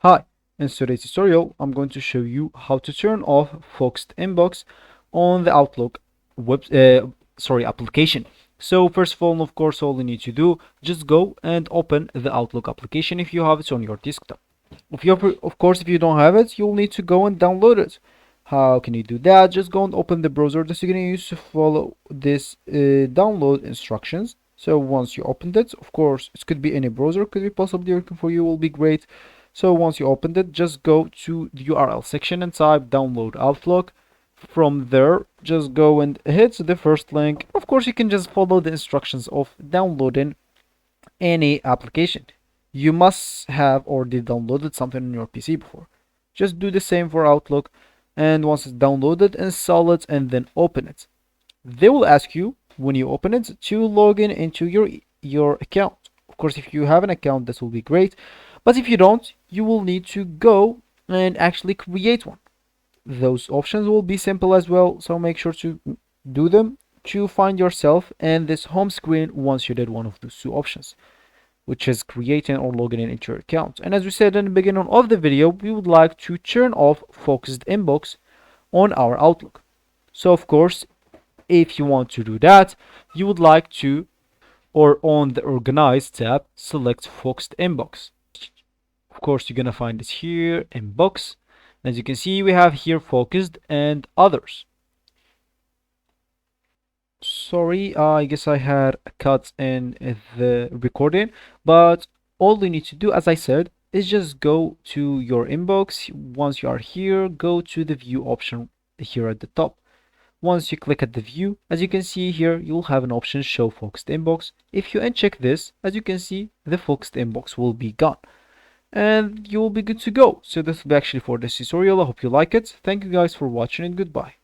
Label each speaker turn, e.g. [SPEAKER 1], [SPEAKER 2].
[SPEAKER 1] Hi, in today's tutorial, I'm going to show you how to turn off Focused Inbox on the Outlook application. So first of all, of course, all you need to do, just go and open the Outlook application if you have it on your desktop. If you don't have it, you'll need to go and download it. How can you do that? Just go and open the browser that you're going to use to follow this download instructions. So once you opened it, of course, it could be any browser, could be possibly working for you, will be great. So once you opened it, just go to the URL section and type download Outlook. From there, just go and hit the first link. Of course, you can just follow the instructions of downloading any application. You must have already downloaded something on your PC before. Just do the same for Outlook, and once it's downloaded, install it and then open it. They will ask you when you open it to log in into your account. Of course, if you have an account, this will be great, but if you don't, you will need to go and actually create one. Those options will be simple as well, so make sure to do them to find yourself and this home screen once you did one of those two options, which is creating or logging in into your account. And as we said in the beginning of the video, we would like to turn off Focused Inbox on our Outlook. So of course, if you want to do that, you would like to, or on the Organize tab, select Focused Inbox. Of course, you're gonna find it here, Inbox. As you can see, we have here Focused and Others. Sorry, I guess I had a cut in the recording, but all you need to do, as I said, is just go to your inbox. Once you are here, go to the view option here at the top. Once you click at the view, as you can see here, you'll have an option show focused inbox. If you uncheck this, as you can see, the focused inbox will be gone and you will be good to go. So this will be actually for this tutorial. I hope you like it. Thank you guys for watching and goodbye.